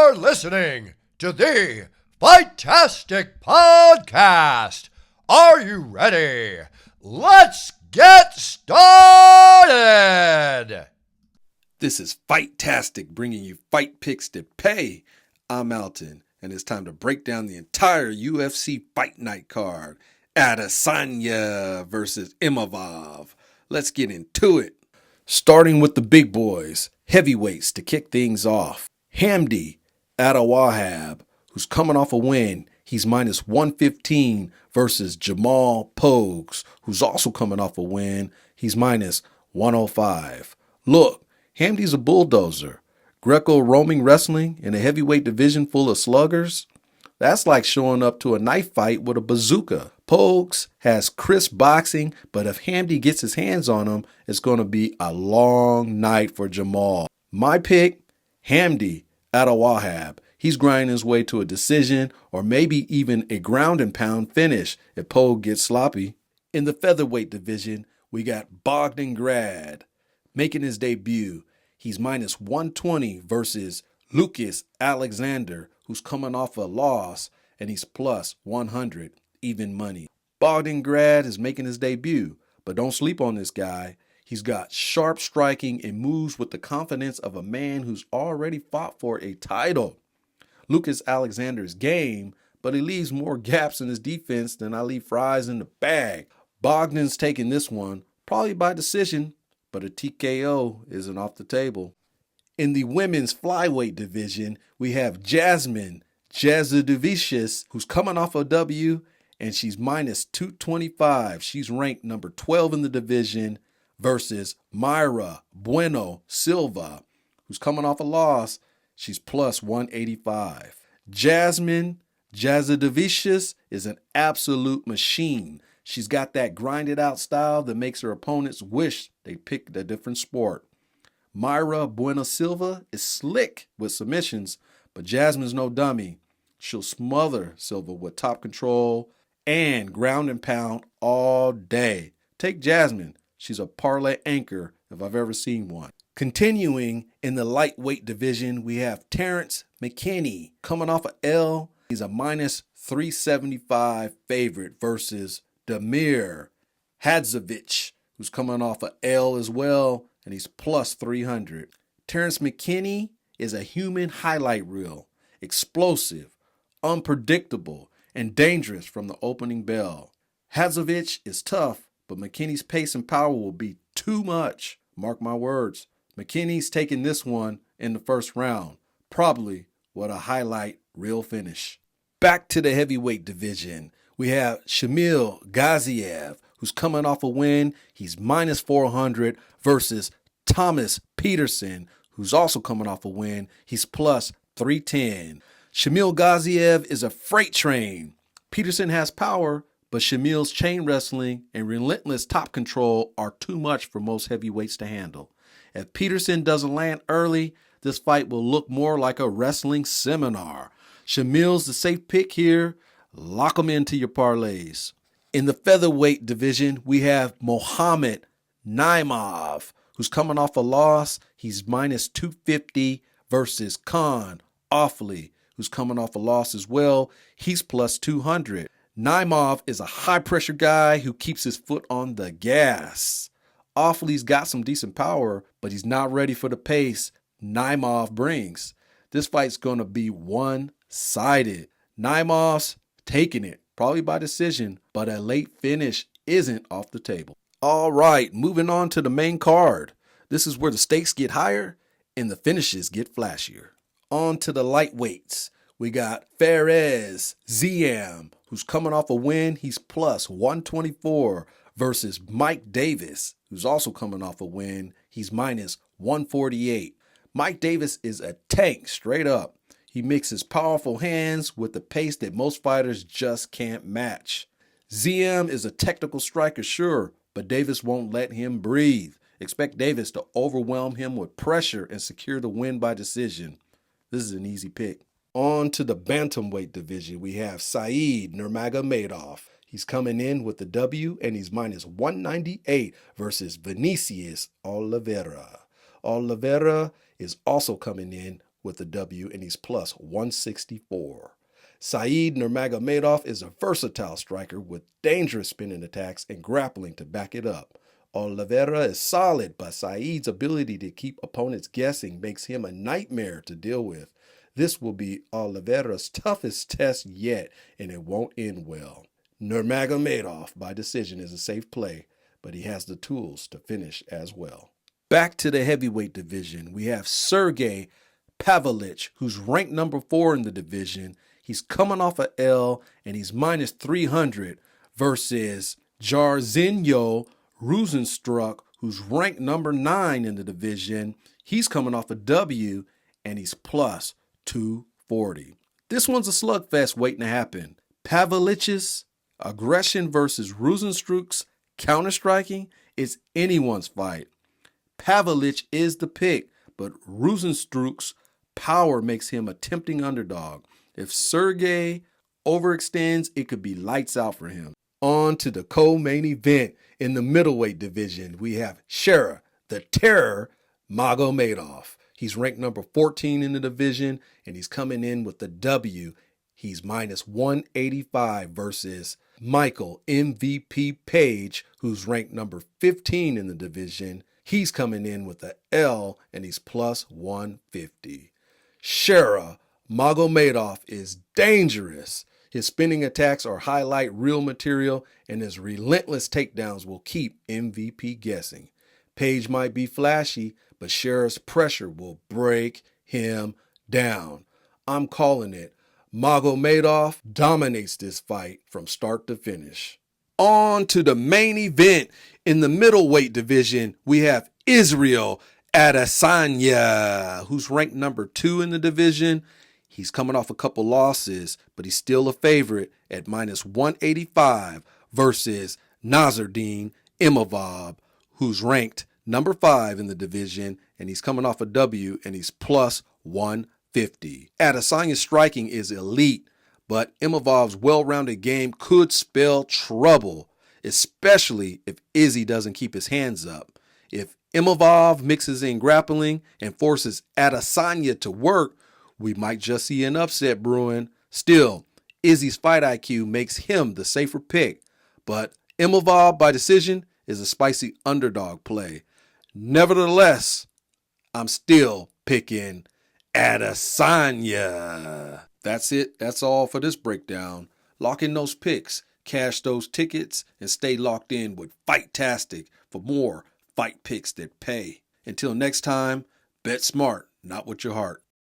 are listening to the Fightastic Podcast. Are you ready? Let's get started! This is Fightastic, bringing you fight picks that pay. I'm Alton, and it's time to break down the entire UFC Fight Night card. Adesanya versus Imavov. Let's get into it. Starting with the big boys, heavyweights to kick things off. Hamdy, Abdelwahab, who's coming off a win. He's minus 115 versus Jamal Pogues, who's also coming off a win. He's minus 105. Look, Hamdy's a bulldozer. Greco-Roman wrestling in a heavyweight division full of sluggers. That's like showing up to a knife fight with a bazooka. Pogues has crisp boxing, but if Hamdy gets his hands on him, it's going to be a long night for Jamal. My pick, Hamdy Abdelwahab. He's grinding his way to a decision or maybe even a ground and pound finish if Pogue gets sloppy. In the featherweight division, we got Bogdan Grad making his debut. He's minus 120 versus Lucas Alexander, who's coming off a loss, and he's plus 100, even money. Bogdan Grad is making his debut, but don't sleep on this guy. He's got sharp striking and moves with the confidence of a man who's already fought for a title. Lucas Alexander's game, but he leaves more gaps in his defense than I leave fries in the bag. Bogdan's taking this one, probably by decision, but a TKO isn't off the table. In the women's flyweight division, we have Jasmine, Jasudavicius, who's coming off a W, and she's minus 225. She's ranked number 12 in the division versus Mayra, Bueno, Silva, who's coming off a loss. She's plus 185. Jasmine, Jasudavicius is an absolute machine. She's got that grinded out style that makes her opponents wish they picked a different sport. Mayra Bueno Silva is slick with submissions, but Jasmine's no dummy. She'll smother Silva with top control and ground and pound all day. Take Jasmine. She's a parlay anchor if I've ever seen one. Continuing in the lightweight division, we have Terrance Mckinney coming off a L. He's a minus 375 favorite versus Damir, Hadzovic, who's coming off a L as well, and he's plus 300. Terrance Mckinney is a human highlight reel, explosive, unpredictable, and dangerous from the opening bell. Hadzovic is tough, but McKinney's pace and power will be too much. Mark my words. McKinney's taking this one in the first round, probably with a highlight reel finish. Back to the heavyweight division. We have Shamil Gaziev, who's coming off a win. He's minus 400 versus Thomas Petersen, who's also coming off a win. He's plus 310. Shamil Gaziev is a freight train. Petersen has power, but Shamil's chain wrestling and relentless top control are too much for most heavyweights to handle. If Petersen doesn't land early, this fight will look more like a wrestling seminar. Shamil's the safe pick here. Lock him into your parlays. In the featherweight division, we have Mohammed Naimov, who's coming off a loss. He's minus 250 versus Kann, Ofli, who's coming off a loss as well. He's plus 200. Naimov is a high-pressure guy who keeps his foot on the gas. Ofli's got some decent power, but he's not ready for the pace Naimov brings. This fight's going to be one-sided. Naimov's taking it, probably by decision, but a late finish isn't off the table. All right, moving on to the main card. This is where the stakes get higher and the finishes get flashier. On to the lightweights. We got Fares Ziam, who's coming off a win. He's plus 124 versus Mike Davis, who's also coming off a win. He's minus 148. Mike Davis is a tank straight up. He mixes powerful hands with the pace that most fighters just can't match. Ziam is a technical striker, sure, but Davis won't let him breathe. Expect Davis to overwhelm him with pressure and secure the win by decision. This is an easy pick. On to the bantamweight division, we have Said Nurmagomedov. He's coming in with the W, and he's minus 198 versus Vinicius Oliveira. Oliveira is also coming in with the W, and he's plus 164. Saeed Nurmagomedov is a versatile striker with dangerous spinning attacks and grappling to back it up. Oliveira is solid, but Saeed's ability to keep opponents guessing makes him a nightmare to deal with. This will be Oliveira's toughest test yet, and it won't end well. Nurmagomedov by decision is a safe play, but he has the tools to finish as well. Back to the heavyweight division, we have Sergei Pavlovich, who's ranked number 4 in the division. He's coming off a L, and he's minus 300 versus Jairzinho Rosenstruck, who's ranked number 9 in the division. He's coming off a W, and he's plus 240. This one's a slugfest waiting to happen. Pavlovich's aggression versus Rosenstruck's counter-striking is anyone's fight. Pavlovich is the pick, but Rosenstruck's power makes him a tempting underdog. If Sergei overextends, it could be lights out for him. On to the co-main event in the middleweight division. We have Shera, the Terror, Magomedov. He's ranked number 14 in the division, and he's coming in with the W. He's minus 185 versus Michael MVP Page, who's ranked number 15 in the division. He's coming in with the L, and he's plus 150. Shera Magomedov is dangerous. His spinning attacks are highlight reel material, and his relentless takedowns will keep MVP guessing. Page might be flashy, but Shera's pressure will break him down. I'm calling it. Magomedov dominates this fight from start to finish. On to the main event. In the middleweight division, we have Israel Adesanya, who's ranked number 2 in the division. He's coming off a couple losses, but he's still a favorite at minus 185 versus Nassourdine Imavov, who's ranked number 5 in the division, and he's coming off a W, and he's plus 150. Adesanya's striking is elite, but Imavov's well-rounded game could spell trouble, especially if Izzy doesn't keep his hands up. If Imavov mixes in grappling and forces Adesanya to work, we might just see an upset brewing. Still, Izzy's fight IQ makes him the safer pick, but Imavov by decision is a spicy underdog play. Nevertheless, I'm still picking Adesanya. That's it. That's all for this breakdown. Lock in those picks, cash those tickets, and stay locked in with Fight-tastic for more fight picks that pay. Until next time, bet smart, not with your heart.